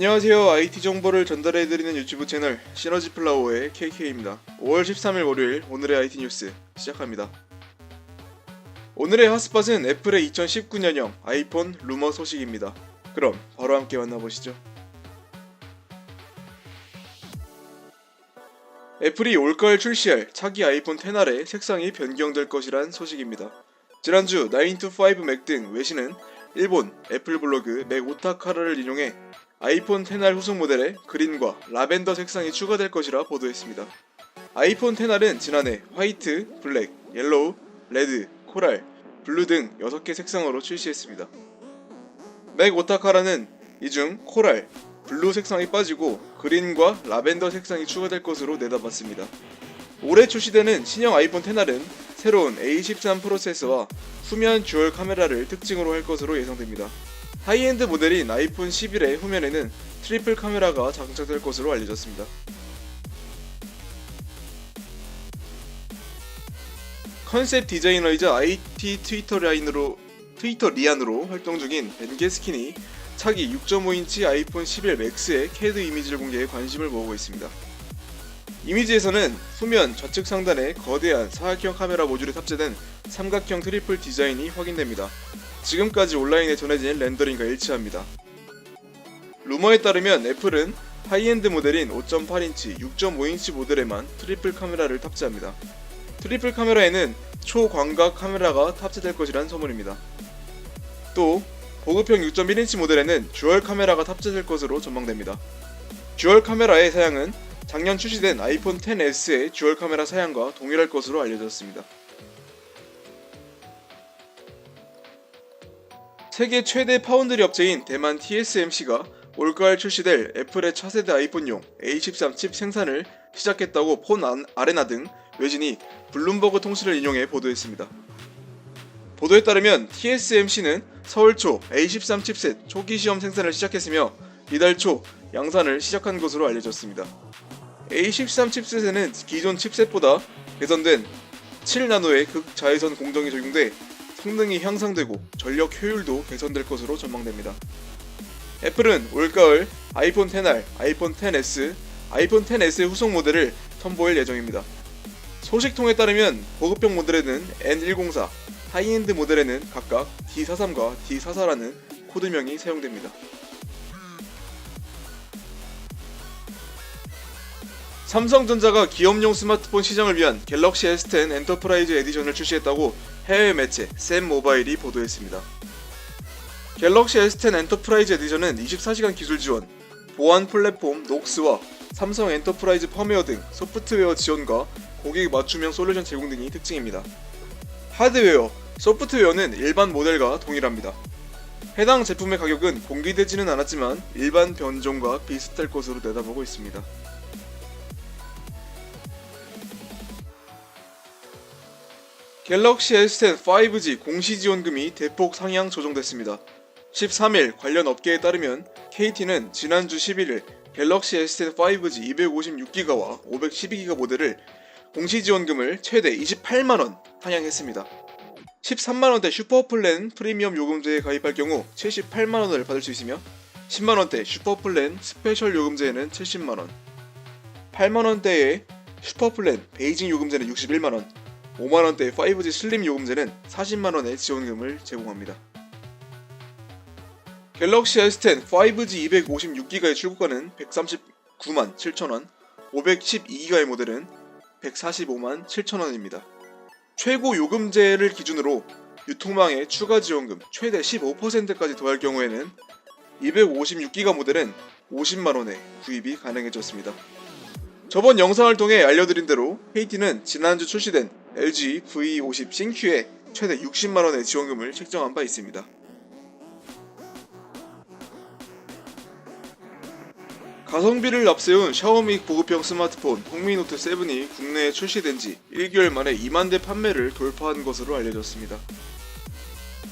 안녕하세요. IT 정보를 전달해드리는 유튜브 채널 시너지플라워의 KK입니다. 5월 13일 월요일 오늘의 IT 뉴스 시작합니다. 오늘의 핫스팟은 애플의 2019년형 아이폰 루머 소식입니다. 그럼 바로 함께 만나보시죠. 애플이 올가을 출시할 차기 아이폰 XR의 색상이 변경될 것이란 소식입니다. 지난주 9to5 맥 등 외신은 일본 애플 블로그 맥 오타카라를 인용해 아이폰 XR 후속 모델에 그린과 라벤더 색상이 추가될 것이라 보도했습니다. 아이폰 XR은 지난해 화이트, 블랙, 옐로우, 레드, 코랄, 블루 등 6개 색상으로 출시했습니다. 맥 오타카라는 이 중 코랄, 블루 색상이 빠지고 그린과 라벤더 색상이 추가될 것으로 내다봤습니다. 올해 출시되는 신형 아이폰 XR은 새로운 A13 프로세서와 후면 듀얼 카메라를 특징으로 할 것으로 예상됩니다. 하이엔드 모델인 아이폰 11의 후면에는 트리플 카메라가 장착될 것으로 알려졌습니다. 컨셉 디자이너이자 IT 트위터 리안으로 활동 중인 벤 게스킨이 차기 6.5인치 아이폰 11 맥스의 CAD 이미지를 공개해 관심을 모으고 있습니다. 이미지에서는 후면 좌측 상단에 거대한 사각형 카메라 모듈이 탑재된 삼각형 트리플 디자인이 확인됩니다. 지금까지 온라인에 전해진 렌더링과 일치합니다. 루머에 따르면 애플은 하이엔드 모델인 5.8인치, 6.5인치 모델에만 트리플 카메라를 탑재합니다. 트리플 카메라에는 초광각 카메라가 탑재될 것이란 소문입니다. 또 보급형 6.1인치 모델에는 듀얼 카메라가 탑재될 것으로 전망됩니다. 듀얼 카메라의 사양은 작년 출시된 아이폰 XS의 듀얼 카메라 사양과 동일할 것으로 알려졌습니다. 세계 최대 파운드리 업체인 대만 TSMC가 올가을 출시될 애플의 차세대 아이폰용 A13 칩 생산을 시작했다고 폰 아레나 등 외신이 블룸버그 통신을 인용해 보도했습니다. 보도에 따르면 TSMC는 서울 초 A13 칩셋 초기 시험 생산을 시작했으며 이달 초 양산을 시작한 것으로 알려졌습니다. A13 칩셋에는 기존 칩셋보다 개선된 7나노의 극자외선 공정이 적용돼 성능이 향상되고 전력 효율도 개선될 것으로 전망됩니다. 애플은 올가을 아이폰 XR, 아이폰 XS, 아이폰 XS의 후속 모델을 선보일 예정입니다. 소식통에 따르면 보급형 모델에는 N104, 하이엔드 모델에는 각각 D43과 D44라는 코드명이 사용됩니다. 삼성전자가 기업용 스마트폰 시장을 위한 갤럭시 S10 엔터프라이즈 에디션을 출시했다고 해외 매체 샘모바일이 보도했습니다. 갤럭시 S10 엔터프라이즈 에디션은 24시간 기술 지원, 보안 플랫폼 녹스와 삼성 엔터프라이즈 펌웨어 등 소프트웨어 지원과 고객 맞춤형 솔루션 제공 등이 특징입니다. 하드웨어, 소프트웨어는 일반 모델과 동일합니다. 해당 제품의 가격은 공개되지는 않았지만 일반 변종과 비슷할 것으로 내다보고 있습니다. 갤럭시 S10 5G 공시 지원금이 대폭 상향 조정됐습니다. 13일 관련 업계에 따르면 KT는 지난주 11일 갤럭시 S10 5G 256기가와 512기가 모델을 공시 지원금을 최대 28만원 상향했습니다. 13만원대 슈퍼플랜 프리미엄 요금제에 가입할 경우 78만원을 받을 수 있으며 10만원대 슈퍼플랜 스페셜 요금제에는 70만원, 8만원대의 슈퍼플랜 베이징 요금제는 61만원, 5만원대 5G 슬림 요금제는 40만원의 지원금을 제공합니다. 갤럭시 S10 5G 256기가의 출고가는 139만 7천원, 512기가의 모델은 145만 7천원입니다. 최고 요금제를 기준으로 유통망의 추가 지원금 최대 15%까지 더할 경우에는 256기가 모델은 50만원에 구입이 가능해졌습니다. 저번 영상을 통해 알려드린 대로 KT는 지난주 출시된 LG V50 싱큐에 최대 60만원의 지원금을 책정한 바 있습니다. 가성비를 앞세운 샤오미 보급형 스마트폰 홍미노트 7이 국내에 출시된 지 1개월 만에 2만대 판매를 돌파한 것으로 알려졌습니다.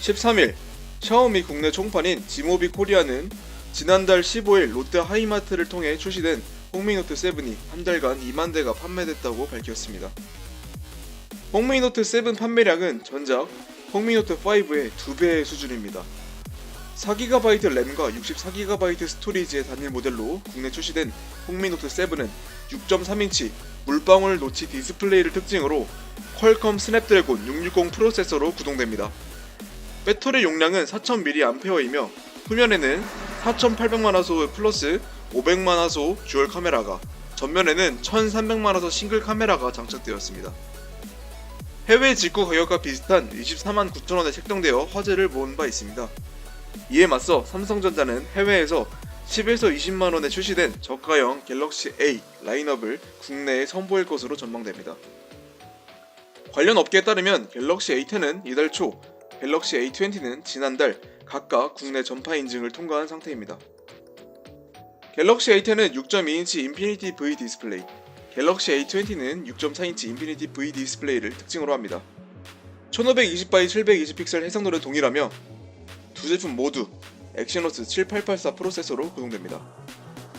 13일 샤오미 국내 총판인 지모비 코리아는 지난달 15일 롯데 하이마트를 통해 출시된 홍미노트 7이 한 달간 2만대가 판매됐다고 밝혔습니다. 홍미노트 7 판매량은 전작 홍미노트 5의 2배의 수준입니다. 4GB 램과 64GB 스토리지의 단일 모델로 국내 출시된 홍미노트 7은 6.3인치 물방울 노치 디스플레이를 특징으로 퀄컴 스냅드래곤 660 프로세서로 구동됩니다. 배터리 용량은 4000mAh이며 후면에는 4800만화소 플러스 500만화소 듀얼 카메라가, 전면에는 1300만화소 싱글 카메라가 장착되었습니다. 해외 직구 가격과 비슷한 249,000원에 책정되어 화제를 모은 바 있습니다. 이에 맞서 삼성전자는 해외에서 10에서 20만원에 출시된 저가형 갤럭시 A 라인업을 국내에 선보일 것으로 전망됩니다. 관련 업계에 따르면 갤럭시 A10은 이달 초, 갤럭시 A20는 지난달 각각 국내 전파 인증을 통과한 상태입니다. 갤럭시 A10은 6.2인치 인피니티 V 디스플레이, 갤럭시 A20는 6.4인치 인피니티 V 디스플레이를 특징으로 합니다. 1520x 720픽셀 해상도는 동일하며 두 제품 모두 엑시노스 7884 프로세서로 구동됩니다.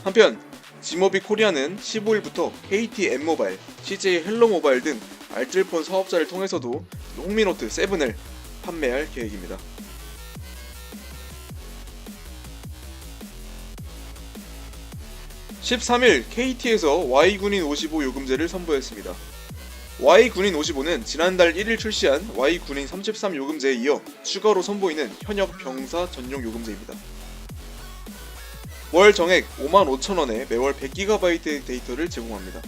한편 지모비 코리아는 15일부터 KT M모바일, CJ 헬로모바일 등 알뜰폰 사업자를 통해서도 홍미노트 7을 판매할 계획입니다. 13일 KT에서 Y군인 55 요금제를 선보였습니다. Y군인 55는 지난달 1일 출시한 Y군인 33 요금제에 이어 추가로 선보이는 현역 병사 전용 요금제입니다. 월 정액 55,000원에 매월 100GB 데이터를 제공합니다.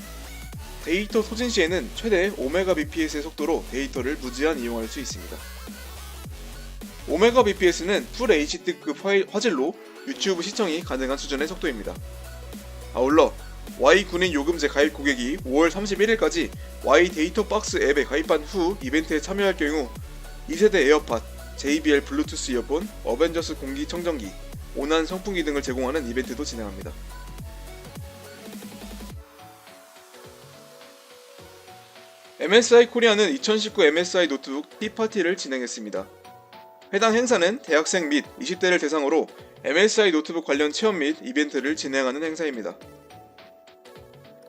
데이터 소진 시에는 최대 5Mbps의 속도로 데이터를 무제한 이용할 수 있습니다. 5Mbps는 풀 HD급 화질로 유튜브 시청이 가능한 수준의 속도입니다. 아울러 Y군인 요금제 가입 고객이 5월 31일까지 Y 데이터 박스 앱에 가입한 후 이벤트에 참여할 경우 2세대 에어팟, JBL 블루투스 이어폰, 어벤져스 공기청정기, 온환 선풍기 등을 제공하는 이벤트도 진행합니다. MSI 코리아는 2019 MSI 노트북 티파티를 진행했습니다. 해당 행사는 대학생 및 20대를 대상으로 MSI 노트북 관련 체험 및 이벤트를 진행하는 행사입니다.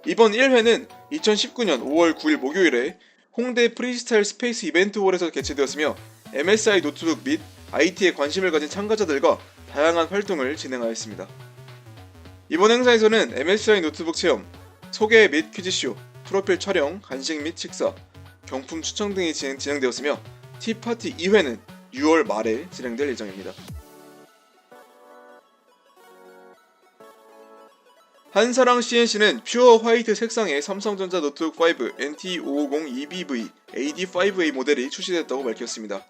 이번 1회는 2019년 5월 9일 목요일에 홍대 프리스타일 스페이스 이벤트홀에서 개최되었으며 MSI 노트북 및 IT에 관심을 가진 참가자들과 다양한 활동을 진행하였습니다. 이번 행사에서는 MSI 노트북 체험, 소개 및 퀴즈쇼, 프로필 촬영, 간식 및 식사, 경품 추첨 등이 진행되었으며 티파티 2회는 6월 말에 진행될 예정입니다. 한사랑 CNC는 퓨어 화이트 색상의 삼성전자 노트북 5 NT550EBV AD5A 모델이 출시됐다고 밝혔습니다.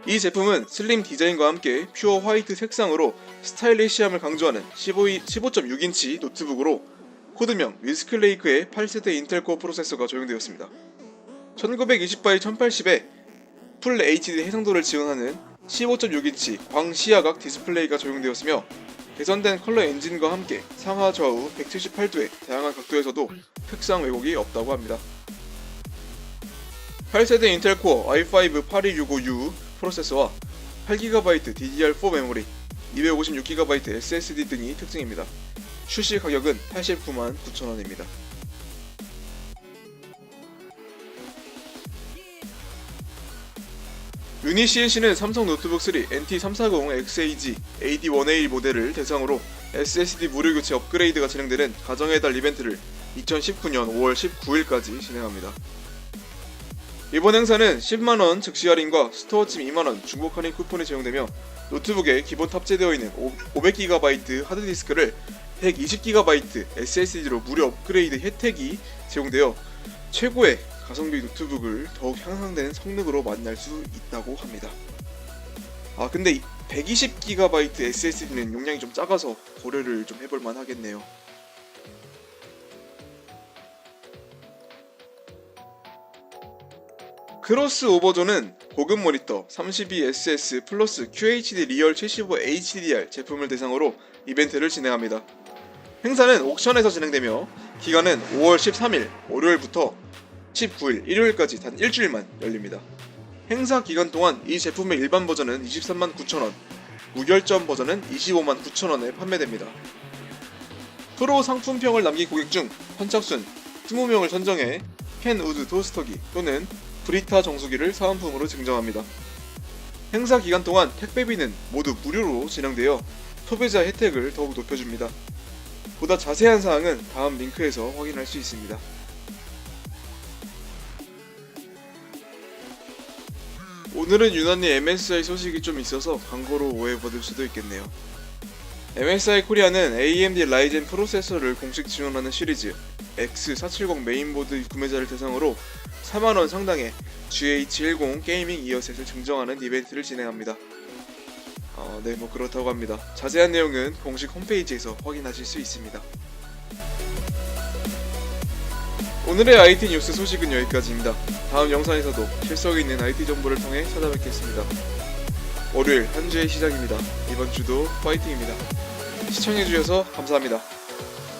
이 제품은 슬림 디자인과 함께 퓨어 화이트 색상으로 스타일리시함을 강조하는 15.6인치 노트북으로 코드명 위스클레이크의 8세대 인텔 코어 프로세서가 적용되었습니다. 1920x 1080에 풀 HD 해상도를 지원하는 15.6인치 광시야각 디스플레이가 적용되었으며 개선된 컬러 엔진과 함께 상하 좌우 178도의 다양한 각도에서도 특상 왜곡이 없다고 합니다. 8세대 인텔 코어 i5 8265U 프로세서와 8GB DDR4 메모리, 256GB SSD 등이 특징입니다. 출시 가격은 899,000원입니다. 유니 CNC는 삼성 노트북 3 NT340XAG AD1A 모델을 대상으로 SSD 무료 교체 업그레이드가 진행되는 가정의 달 이벤트를 2019년 5월 19일까지 진행합니다. 이번 행사는 10만원 즉시 할인과 스토어찜 2만원 중복 할인 쿠폰이 제공되며 노트북에 기본 탑재되어 있는 500GB 하드디스크를 120GB SSD로 무료 업그레이드 혜택이 제공되어 최고의 가성비 노트북을 더욱 향상된 성능으로 만날 수 있다고 합니다. 근데 120GB SSD는 용량이 좀 작아서 고려를 좀 해볼만 하겠네요. 크로스 오버존은 고급 모니터 32SS 플러스 QHD 리얼 75 HDR 제품을 대상으로 이벤트를 진행합니다. 행사는 옥션에서 진행되며 기간은 5월 13일 월요일부터 19일 일요일까지 단 일주일만 열립니다. 행사 기간 동안 이 제품의 일반 버전은 239,000원, 무결점 버전은 259,000원에 판매됩니다. 프로 상품평을 남긴 고객 중 선착순 20명을 선정해 켄우드 토스터기 또는 브리타 정수기를 사은품으로 증정합니다. 행사 기간 동안 택배비는 모두 무료로 진행되어 소비자 혜택을 더욱 높여줍니다. 보다 자세한 사항은 다음 링크에서 확인할 수 있습니다. 오늘은 유난히 MSI 소식이 좀 있어서 광고로 오해받을 수도 있겠네요. MSI 코리아는 AMD 라이젠 프로세서를 공식 지원하는 시리즈 X470 메인보드 구매자를 대상으로 4만원 상당의 GH10 게이밍 이어셋을 증정하는 이벤트를 진행합니다. 네, 그렇다고 합니다. 자세한 내용은 공식 홈페이지에서 확인하실 수 있습니다. 오늘의 IT 뉴스 소식은 여기까지입니다. 다음 영상에서도 실속 있는 IT 정보를 통해 찾아뵙겠습니다. 월요일 한 주의 시작입니다. 이번 주도 파이팅입니다. 시청해주셔서 감사합니다.